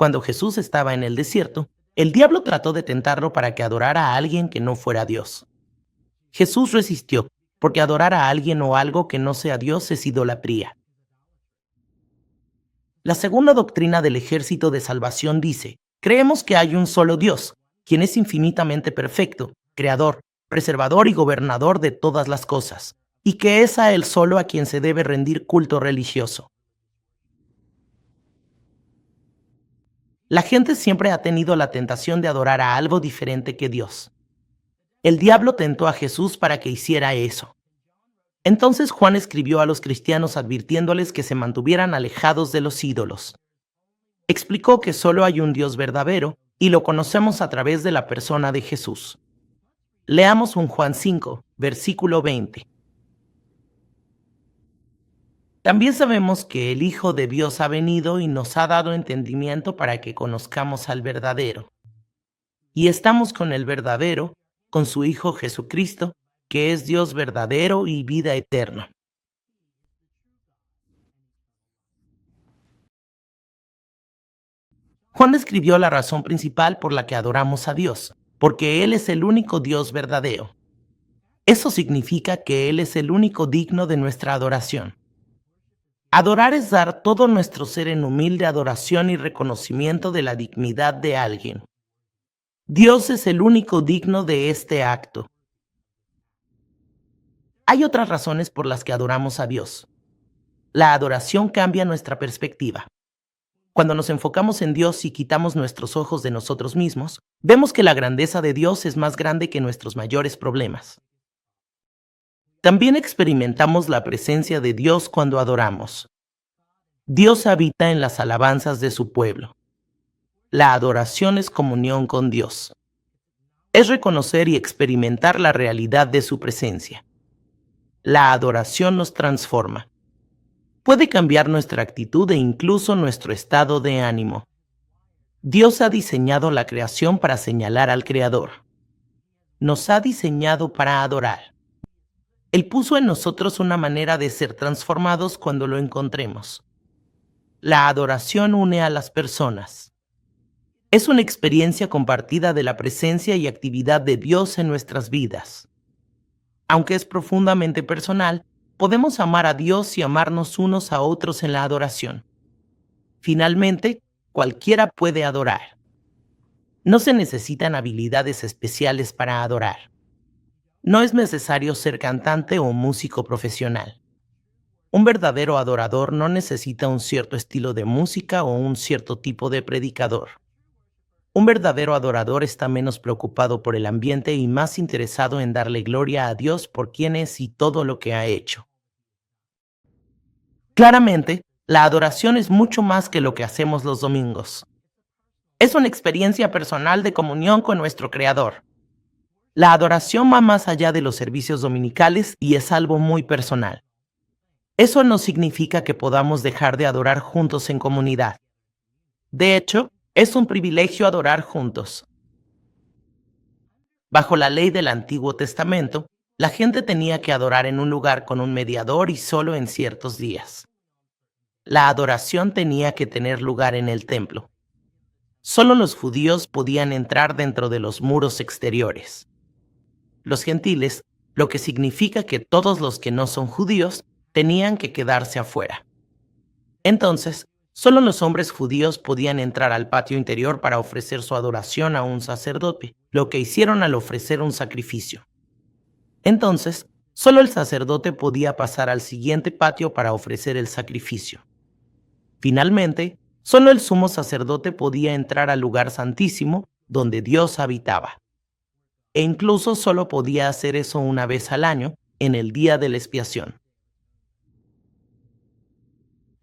Cuando Jesús estaba en el desierto, el diablo trató de tentarlo para que adorara a alguien que no fuera Dios. Jesús resistió, porque adorar a alguien o algo que no sea Dios es idolatría. La segunda doctrina del ejército de salvación dice: creemos que hay un solo Dios, quien es infinitamente perfecto, creador, preservador y gobernador de todas las cosas, y que es a Él solo a quien se debe rendir culto religioso. La gente siempre ha tenido la tentación de adorar a algo diferente que Dios. El diablo tentó a Jesús para que hiciera eso. Entonces Juan escribió a los cristianos advirtiéndoles que se mantuvieran alejados de los ídolos. Explicó que solo hay un Dios verdadero y lo conocemos a través de la persona de Jesús. Leamos un Juan 5, versículo 20. También sabemos que el Hijo de Dios ha venido y nos ha dado entendimiento para que conozcamos al verdadero. Y estamos con el verdadero, con su Hijo Jesucristo, que es Dios verdadero y vida eterna. Juan describió la razón principal por la que adoramos a Dios, porque Él es el único Dios verdadero. Eso significa que Él es el único digno de nuestra adoración. Adorar es dar todo nuestro ser en humilde adoración y reconocimiento de la dignidad de alguien. Dios es el único digno de este acto. Hay otras razones por las que adoramos a Dios. La adoración cambia nuestra perspectiva. Cuando nos enfocamos en Dios y quitamos nuestros ojos de nosotros mismos, vemos que la grandeza de Dios es más grande que nuestros mayores problemas. También experimentamos la presencia de Dios cuando adoramos. Dios habita en las alabanzas de su pueblo. La adoración es comunión con Dios. Es reconocer y experimentar la realidad de su presencia. La adoración nos transforma. Puede cambiar nuestra actitud e incluso nuestro estado de ánimo. Dios ha diseñado la creación para señalar al Creador. Nos ha diseñado para adorar. Él puso en nosotros una manera de ser transformados cuando lo encontremos. La adoración une a las personas. Es una experiencia compartida de la presencia y actividad de Dios en nuestras vidas. Aunque es profundamente personal, podemos amar a Dios y amarnos unos a otros en la adoración. Finalmente, cualquiera puede adorar. No se necesitan habilidades especiales para adorar. No es necesario ser cantante o músico profesional. Un verdadero adorador no necesita un cierto estilo de música o un cierto tipo de predicador. Un verdadero adorador está menos preocupado por el ambiente y más interesado en darle gloria a Dios por quién es y todo lo que ha hecho. Claramente, la adoración es mucho más que lo que hacemos los domingos. Es una experiencia personal de comunión con nuestro Creador. La adoración va más allá de los servicios dominicales y es algo muy personal. Eso no significa que podamos dejar de adorar juntos en comunidad. De hecho, es un privilegio adorar juntos. Bajo la ley del Antiguo Testamento, la gente tenía que adorar en un lugar con un mediador y solo en ciertos días. La adoración tenía que tener lugar en el templo. Solo los judíos podían entrar dentro de los muros exteriores. Los gentiles, lo que significa que todos los que no son judíos tenían que quedarse afuera. Entonces, solo los hombres judíos podían entrar al patio interior para ofrecer su adoración a un sacerdote, lo que hicieron al ofrecer un sacrificio. Entonces, solo el sacerdote podía pasar al siguiente patio para ofrecer el sacrificio. Finalmente, solo el sumo sacerdote podía entrar al lugar santísimo donde Dios habitaba. E incluso solo podía hacer eso una vez al año, en el día de la expiación.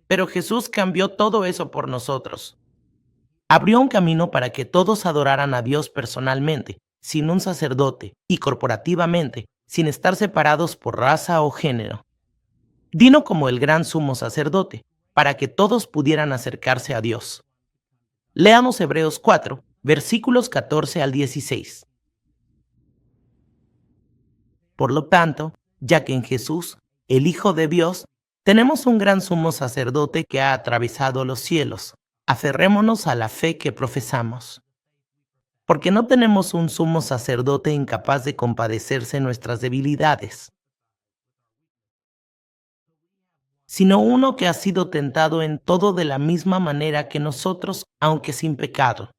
Pero Jesús cambió todo eso por nosotros. Abrió un camino para que todos adoraran a Dios personalmente, sin un sacerdote, y corporativamente, sin estar separados por raza o género. Vino como el gran sumo sacerdote, para que todos pudieran acercarse a Dios. Leamos Hebreos 4, versículos 14 al 16. Por lo tanto, ya que en Jesús, el Hijo de Dios, tenemos un gran sumo sacerdote que ha atravesado los cielos, Aferrémonos a la fe que profesamos, porque no tenemos un sumo sacerdote incapaz de compadecerse nuestras debilidades, sino uno que ha sido tentado en todo de la misma manera que nosotros, aunque sin pecado.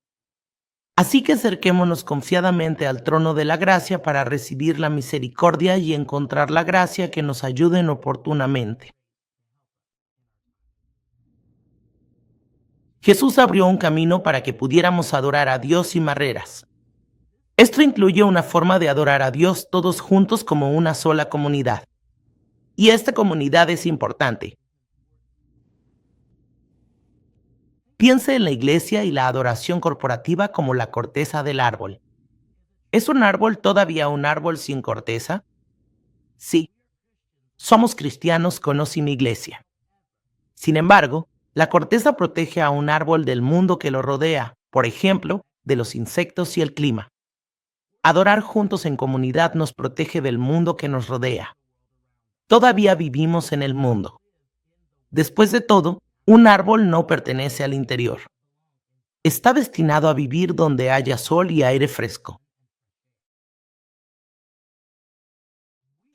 Así que acerquémonos confiadamente al trono de la gracia para recibir la misericordia y encontrar la gracia que nos ayude oportunamente. Jesús abrió un camino para que pudiéramos adorar a Dios sin barreras. Esto incluye una forma de adorar a Dios todos juntos como una sola comunidad. Y esta comunidad es importante. Piense en la iglesia y la adoración corporativa como la corteza del árbol. ¿Es un árbol todavía un árbol sin corteza? Sí, somos cristianos con o sin iglesia. Sin embargo, la corteza protege a un árbol del mundo que lo rodea, por ejemplo, de los insectos y el clima. Adorar juntos en comunidad nos protege del mundo que nos rodea. Todavía vivimos en el mundo. Después de todo, un árbol no pertenece al interior. Está destinado a vivir donde haya sol y aire fresco.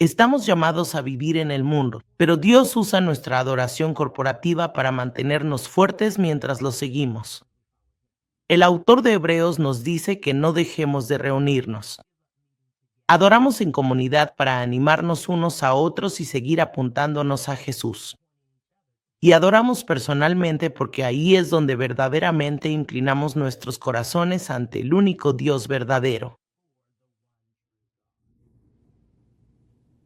Estamos llamados a vivir en el mundo, pero Dios usa nuestra adoración corporativa para mantenernos fuertes mientras lo seguimos. El autor de Hebreos nos dice que no dejemos de reunirnos. Adoramos en comunidad para animarnos unos a otros y seguir apuntándonos a Jesús. Y adoramos personalmente porque ahí es donde verdaderamente inclinamos nuestros corazones ante el único Dios verdadero.